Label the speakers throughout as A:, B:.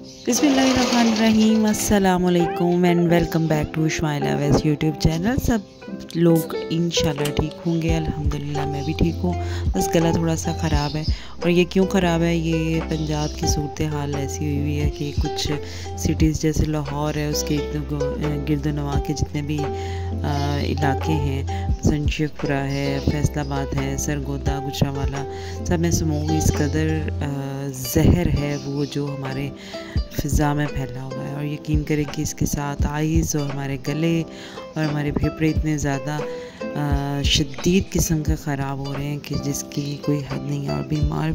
A: बिस्मिल्लाहिर्रहमानिर्रहीम, अस्सलाम वालेकुम and welcome back to Ismail Awais YouTube channel. सब लोग इंशाल्लाह ठीक होंगे। अल्हम्दुलिल्लाह मैं भी ठीक हूँ। बस गला थोड़ा सा ख़राब है। और ये क्यों ख़राब है, ये पंजाब की सूरत हाल ऐसी हुई हुई है कि कुछ सिटीज़ जैसे लाहौर है, उसके गिरदोनवा के जितने भी इलाके हैं, शमशेरपुरा है, फैसलाबाद है, सरगोदा, गुजरांवाला, सब में स्मोक इस कदर जहर है वो जो हमारे फ़िज़ा में फैला हुआ है। और यकीन करें कि इसके साथ आइज़ और हमारे गले और हमारे फेफड़े इतने ज़्यादा शदीद किस्म का ख़राब हो रहे हैं कि जिसकी कोई हद नहीं है। और बीमार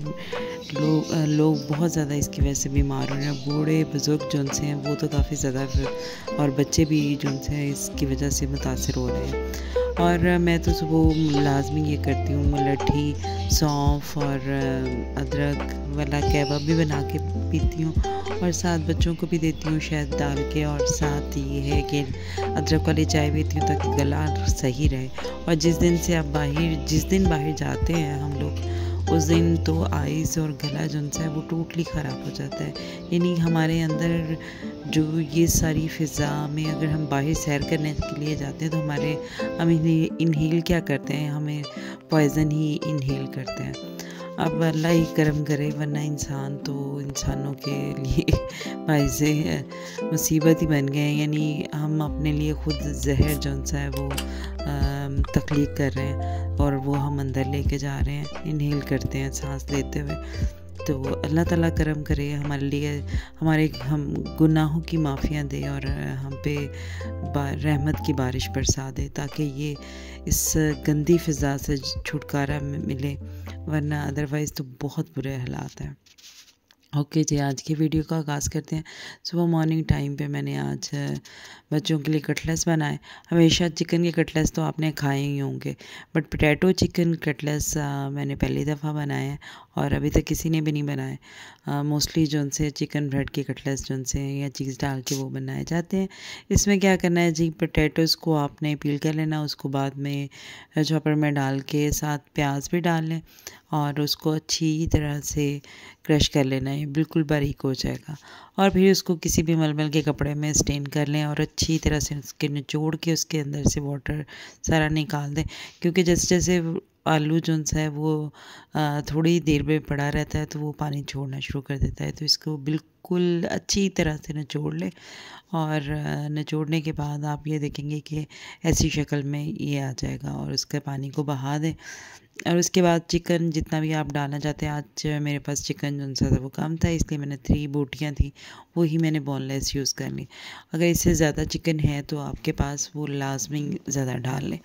A: लोग बहुत ज़्यादा इसकी वजह से बीमार हो रहे हैं। बूढ़े बुज़ुर्ग जो उनसे हैं वो तो काफ़ी ज़्यादा, और बच्चे भी जो उनसे हैं इसकी वजह से मुतासर हो रहे हैं। और मैं तो सुबह लाजमी ये करती हूँ, मुलट्ठी, सौंफ और अदरक वाला कहवा भी बना के पीती हूँ और साथ बच्चों को भी देती हूँ शहद डाल के। और साथ ये है कि अदरक वाली चाय पीती हूँ ताकि गला सही रहे। और जिस दिन बाहर जाते हैं हम लोग, उस दिन तो आइज़ और गला जो है वो टोटली ख़राब हो जाता है। यानी हमारे अंदर जो ये सारी फ़िज़ा में अगर हम बाहर सैर करने के लिए जाते हैं तो हम इनहेल क्या करते हैं, हमें पॉइज़न ही इनहेल करते हैं। अब अल्लाह ही करम करे, वरना इंसानों के लिए बाइसे मुसीबत ही बन गए हैं। यानी हम अपने लिए ख़ुद जहर जो सा है वो तख्लीक कर रहे हैं और वो हम अंदर लेके जा रहे हैं, इनहेल करते हैं सांस लेते हुए। तो अल्लाह ताला करम करे हमारे लिए, हम गुनाहों की माफ़ियाँ दे और हम पे रहमत की बारिश बरसा दे ताकि ये इस गंदी फ़िज़ा से छुटकारा मिले, वरना अदरवाइज़ तो बहुत बुरे हालात हैं। ओके जी, आज की वीडियो का आगाज़ करते हैं। सुबह मॉर्निंग टाइम पे मैंने आज बच्चों के लिए कटलेट्स बनाए। हमेशा चिकन के कटलेट्स तो आपने खाए ही होंगे, बट पोटैटो चिकन कटलेट्स मैंने पहली दफ़ा बनाए हैं और अभी तक किसी ने भी नहीं बनाए। मोस्टली जो उनसे चिकन ब्रेड के कटलेट्स जो उनसे या चीज़ डाल के वो बनाए जाते हैं। इसमें क्या करना है जी, पोटैटोज़ को आपने पील कर लेना, उसको बाद में चॉपर में डाल के साथ प्याज भी डाल लें और उसको अच्छी तरह से क्रश कर लेना है, बिल्कुल बारीक हो जाएगा। और फिर उसको किसी भी मलमल के कपड़े में स्टेन कर लें और अच्छी तरह से उसके निचोड़ के उसके अंदर से वाटर सारा निकाल दें, क्योंकि जैसे जैसे आलू जो है वो थोड़ी देर में पड़ा रहता है तो वो पानी छोड़ना शुरू कर देता है। तो इसको बिल्कुल अच्छी तरह से निचोड़ लें और निचोड़ने के बाद आप ये देखेंगे कि ऐसी शक्ल में ये आ जाएगा और उसके पानी को बहा दें। और उसके बाद चिकन जितना भी आप डालना चाहते हैं, आज मेरे पास चिकन जो सा था वो कम था, इसलिए मैंने 3 बोटियाँ थी वो ही मैंने बोनलेस यूज़ कर ली। अगर इससे ज़्यादा चिकन है तो आपके पास वो लाजमी ज़्यादा डाल लें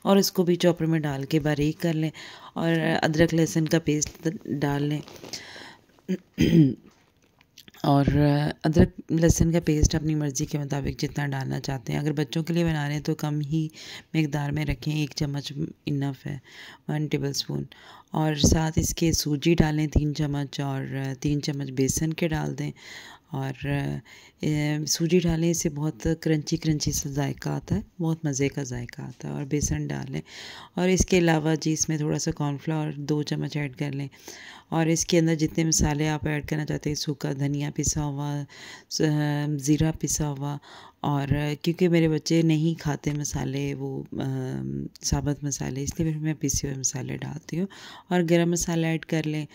A: और इसको भी चॉपर में डाल के बारीक कर लें और अदरक लहसुन का पेस्ट डाल लें। और अदरक लहसुन का पेस्ट अपनी मर्ज़ी के मुताबिक जितना डालना चाहते हैं। अगर बच्चों के लिए बना रहे हैं तो कम ही मिकदार में रखें, 1 चम्मच इनफ है, 1 टेबलस्पून। और साथ इसके सूजी डालें 3 चम्मच और 3 चम्मच बेसन के डाल दें। और सूजी डालें, इससे बहुत क्रंची क्रंची सा जायका आता है, बहुत मज़े का जायका आता है। और बेसन डालें और इसके अलावा जी इसमें थोड़ा सा कॉर्नफ्लावर 2 चम्मच ऐड कर लें। और इसके अंदर जितने मसाले आप ऐड करना चाहते हैं, सूखा धनिया पिसा हुआ, ज़ीरा पिसा हुआ, और क्योंकि मेरे बच्चे नहीं खाते मसाले, वो साबुत मसाले, इसलिए फिर मैं पिसे हुए मसाले डालती हूँ। और गरम मसाला ऐड कर लें।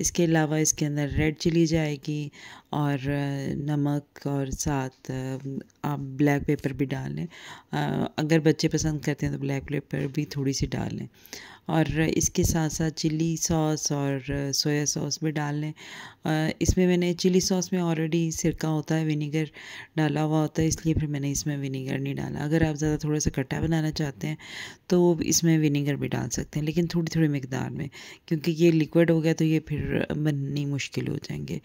A: इसके अलावा इसके अंदर रेड चिली जाएगी और नमक, और साथ आप ब्लैक पेपर भी डाल लें। अगर बच्चे पसंद करते हैं तो ब्लैक पेपर भी थोड़ी सी डाल लें। और इसके साथ साथ चिली सॉस और सोया सॉस भी डाल लें। इसमें मैंने चिली सॉस में ऑलरेडी सिरका होता है, विनीगर डाला हुआ होता है, इसलिए फिर मैंने इसमें विनीगर नहीं डाला। अगर आप ज़्यादा थोड़ा सा खट्टा बनाना चाहते हैं तो इसमें विनीगर भी डाल सकते हैं, लेकिन थोड़ी थोड़ी मिकदार में, क्योंकि ये लिक्विड हो गया तो ये फिर बननी मुश्किल हो जाएंगे।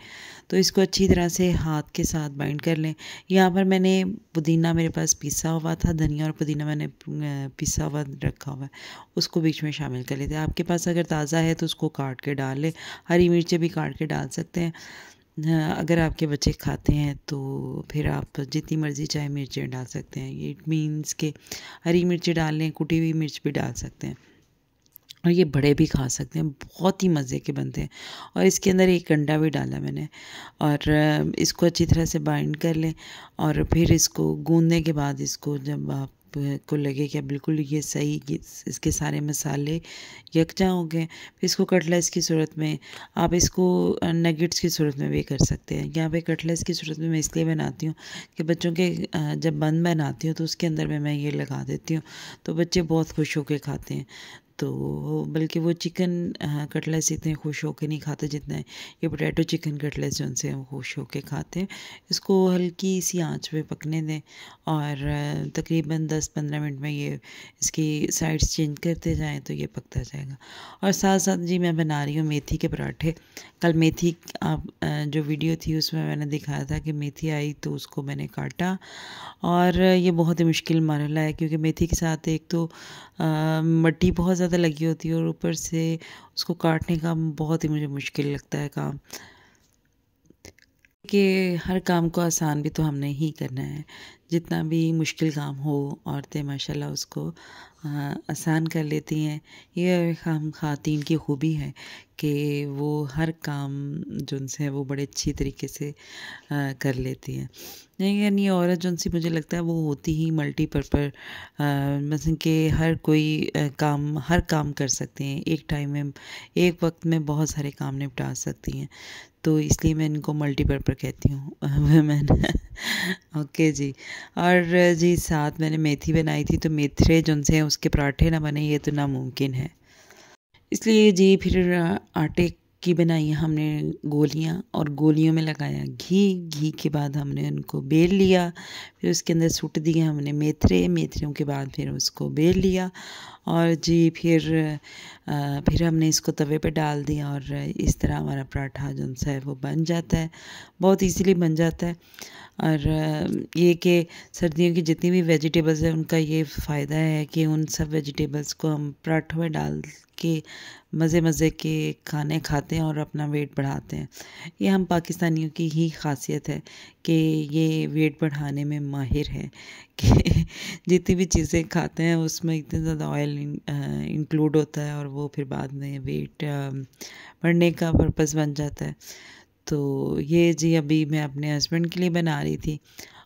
A: तो इसको अच्छी तरह से हाथ के साथ बाइंड कर लें। यहाँ पर मैंने पुदीना मेरे पास पिसा हुआ था, धनिया और पुदीना मैंने पिसा हुआ रखा हुआ है, उसको बीच में शामिल कर लेते हैं। आपके पास अगर ताज़ा है तो उसको काट के डाल लें, हरी मिर्चें भी काट के डाल सकते हैं। अगर आपके बच्चे खाते हैं तो फिर आप जितनी मर्ज़ी चाहे मिर्चें डाल सकते हैं। इट मीन्स के हरी मिर्चें डाल लें, कुटी हुई मिर्च भी डाल सकते हैं। और ये बड़े भी खा सकते हैं, बहुत ही मज़े के बनते हैं। और इसके अंदर एक अंडा भी डाला मैंने, और इसको अच्छी तरह से बाइंड कर लें। और फिर इसको गूँदने के बाद, इसको जब आप को लगे कि बिल्कुल ये सही कि इसके सारे मसाले यकजा हो गए, फिर इसको कटलेट्स की सूरत में, आप इसको नगेट्स की सूरत में भी कर सकते हैं। यहाँ पे कटलेट्स की सूरत में मैं इसलिए बनाती हूँ कि बच्चों के जब बन बनाती हूँ तो उसके अंदर में मैं ये लगा देती हूँ, तो बच्चे बहुत खुश होकर खाते हैं। तो बल्कि वो चिकन कटलेट्स इतने खुश होकर नहीं खाते जितना ये पोटैटो चिकन कटलेट्स जो उनसे वो खुश होकर खाते हैं। इसको हल्की सी आंच पे पकने दें, और तकरीबन 10-15 मिनट में ये इसकी साइड्स चेंज करते जाएं तो ये पकता जाएगा। और साथ साथ जी मैं बना रही हूँ मेथी के पराठे। कल मेथी आप जो वीडियो थी उसमें मैंने दिखाया था कि मेथी आई तो उसको मैंने काटा, और ये बहुत ही मुश्किल मरहला है क्योंकि मेथी के साथ एक तो मिट्टी बहुत ज़्यादा लगी होती है, और ऊपर से उसको काटने का बहुत ही मुझे मुश्किल लगता है काम। कि हर काम को आसान भी तो हमने ही करना है, जितना भी मुश्किल काम हो औरतें माशाल्लाह उसको आसान कर लेती हैं। ये हम ख़वातीन की खूबी है कि वो हर काम जो उनसे है वो बड़े अच्छी तरीके से कर लेती हैं। नहीं यानी औरत जो उनसे मुझे लगता है वो होती ही मल्टीपर्पज़, मतलब कि हर कोई हर काम कर सकते हैं एक टाइम में, एक वक्त में बहुत सारे काम निपटा सकती हैं, तो इसलिए मैं इनको मल्टीपर्पज़ कहती हूँ वुमेन। ओके जी। और जी साथ मैंने मेथी बनाई थी, तो मेथरे जो उनसे हैं उसके पराठे ना बने ये तो नामुमकिन है। इसलिए जी फिर आटे की बनाई हमने गोलियां, और गोलियों में लगाया घी के बाद हमने उनको बेल लिया, फिर उसके अंदर सूट दिए हमने मेथरों के बाद फिर उसको बेल लिया, और जी फिर हमने इसको तवे पे डाल दिया, और इस तरह हमारा पराठा जो है वो बन जाता है, बहुत इजीली बन जाता है। और ये कि सर्दियों की जितनी भी वेजिटेबल्स हैं उनका ये फ़ायदा है कि उन सब वेजिटेबल्स को हम पराठों में डाल के मज़े के खाने खाते हैं और अपना वेट बढ़ाते हैं। ये हम पाकिस्तानियों की ही ख़ासियत है कि ये वेट बढ़ाने में माहिर है कि जितनी भी चीज़ें खाते हैं उसमें इतने ज़्यादा ऑयल इंक्लूड होता है, और वो फिर बाद में वेट बढ़ने का पर्पस बन जाता है। तो ये जी अभी मैं अपने हस्बैंड के लिए बना रही थी,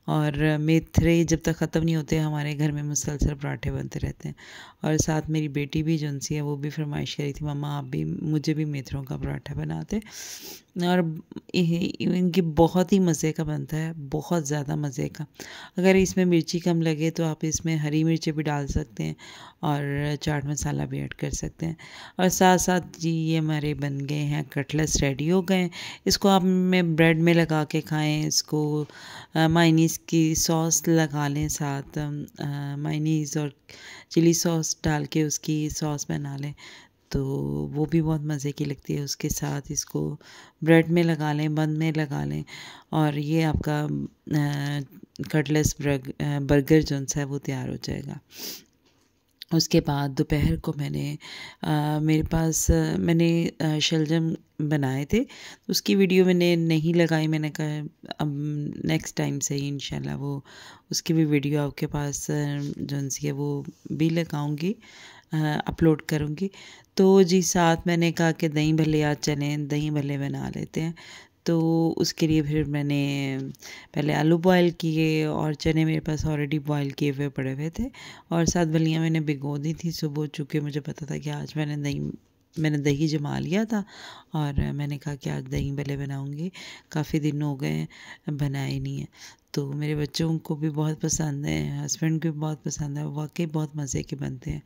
A: और मेथरे जब तक ख़त्म नहीं होते हमारे घर में मुसलसल पराठे बनते रहते हैं। और साथ मेरी बेटी भी जो सी है वो भी फरमाइश करी थी, मम्मा आप भी मुझे भी मेथरों का पराठा बनाते। और इनकी बहुत ही मज़े का बनता है, बहुत ज़्यादा मज़े का। अगर इसमें मिर्ची कम लगे तो आप इसमें हरी मिर्ची भी डाल सकते हैं, और चाट मसाला भी ऐड कर सकते हैं। और साथ साथ जी ये हमारे बन गए हैं कटलेट्स, रेडी हो गए हैं। इसको आप में ब्रेड में लगा के खाएं, इसको मायनीज़ की सॉस लगा लें, साथ मायनीज़ और चिली सॉस डाल के उसकी सॉस बना लें, तो वो भी बहुत मज़े की लगती है। उसके साथ इसको ब्रेड में लगा लें, बन में लगा लें, और ये आपका कटलेट्स बर्गर जो है वो तैयार हो जाएगा। उसके बाद दोपहर को मेरे पास मैंने शलजम बनाए थे, तो उसकी वीडियो मैंने नहीं लगाई। मैंने कहा अब नेक्स्ट टाइम से ही इंशाल्लाह वो उसकी भी वीडियो आपके पास जो सी है वो भी लगाऊंगी, अपलोड करूंगी। तो जी साथ मैंने कहा कि दही भल्ले आज चलें, दही भल्ले बना लेते हैं। तो उसके लिए फिर मैंने पहले आलू बॉयल किए, और चने मेरे पास ऑलरेडी बॉयल किए हुए पड़े हुए थे, और साथ भलियाँ मैंने भिगो दी थी सुबह, चूँकि मुझे पता था कि आज मैंने दही जमा लिया था, और मैंने कहा कि आज दही भल्ले बनाऊंगी, काफ़ी दिन हो गए बनाए नहीं है। तो मेरे बच्चों को भी बहुत पसंद है, हस्बैंड को भी बहुत पसंद है, वाकई बहुत मज़े के बनते हैं।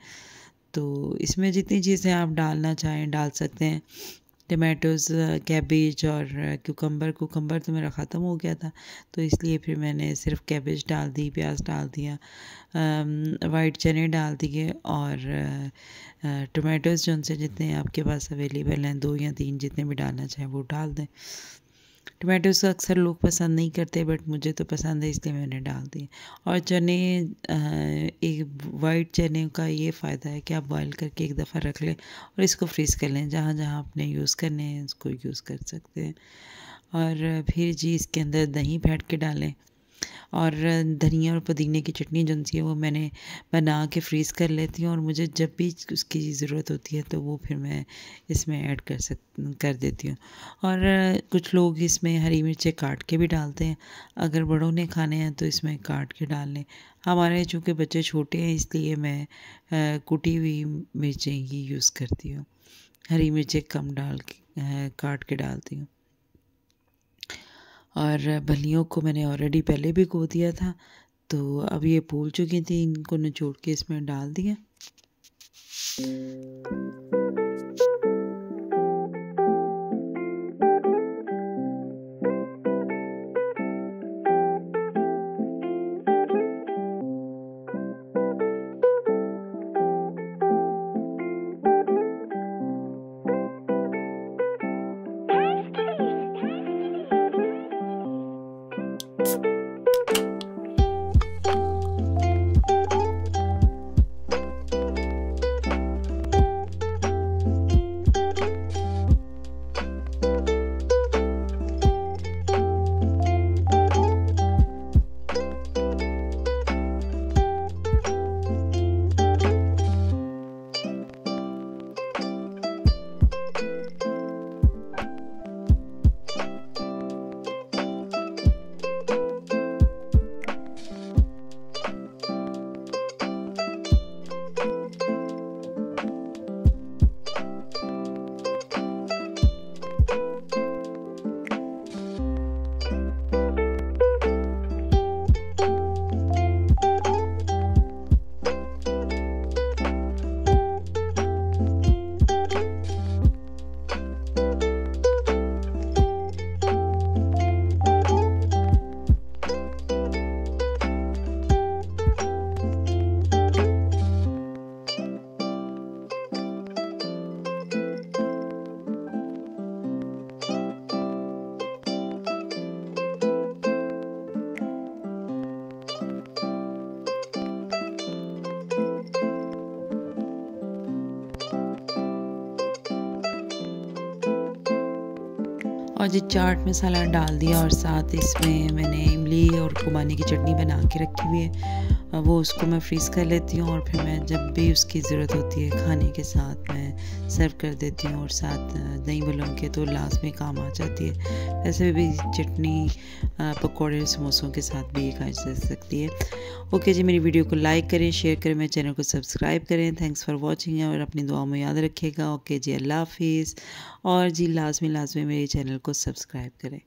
A: तो इसमें जितनी चीज़ें आप डालना चाहें डाल सकते हैं, टमाटोज़, कैबेज और कुकम्बर तो मेरा ख़त्म हो गया था, तो इसलिए फिर मैंने सिर्फ कैबेज डाल दी, प्याज डाल दिया, वाइट चने डाल दिए, और टमाटोज़ जो उनसे जितने आपके पास अवेलेबल हैं 2 या 3 जितने भी डालना चाहें वो डाल दें। टमाटोज़ अक्सर लोग पसंद नहीं करते, बट मुझे तो पसंद है इसलिए मैंने डाल दिए। और चने, एक वाइट चने का ये फ़ायदा है कि आप बॉयल करके एक दफ़ा रख लें और इसको फ्रीज़ कर लें, जहाँ जहाँ आपने यूज़ करने हैं उसको यूज़ कर सकते हैं। और फिर जी इसके अंदर दही फेंट के डालें, और धनिया और पुदीने की चटनी जो सी है वो मैंने बना के फ्रीज़ कर लेती हूँ, और मुझे जब भी उसकी ज़रूरत होती है तो वो फिर मैं इसमें ऐड कर देती हूँ। और कुछ लोग इसमें हरी मिर्चें काट के भी डालते हैं, अगर बड़ों ने खाने हैं तो इसमें काट के डाल लें। हमारे चूँकि बच्चे छोटे हैं इसलिए मैं कुटी हुई मिर्चें ही यूज़ करती हूँ, हरी मिर्चें कम डाल के काट के डालती हूँ। और बलियों को मैंने ऑलरेडी पहले भिगो दिया था, तो अब ये फूल चुकी थी, इनको निचोड़ के इसमें डाल दिया। और जी चाट मसाला डाल दिया, और साथ इसमें मैंने इमली और खुबानी की चटनी बना के रखी हुई है, वो उसको मैं फ्रीज़ कर लेती हूँ, और फिर मैं जब भी उसकी ज़रूरत होती है खाने के साथ मैं सर्व कर देती हूँ। और साथ दही बलून के तो लास्ट में काम आ जाती है। वैसे भी चटनी पकौड़े समोसों के साथ भी खाई जा सकती है। ओके जी, मेरी वीडियो को लाइक करें, शेयर करें, मेरे चैनल को सब्सक्राइब करें। थैंक्स फॉर वॉचिंग, और अपनी दुआ में याद रखिएगा। ओके जी, अल्लाह हाफिज़। और जी लाजमी मेरे चैनल को सब्सक्राइब करें।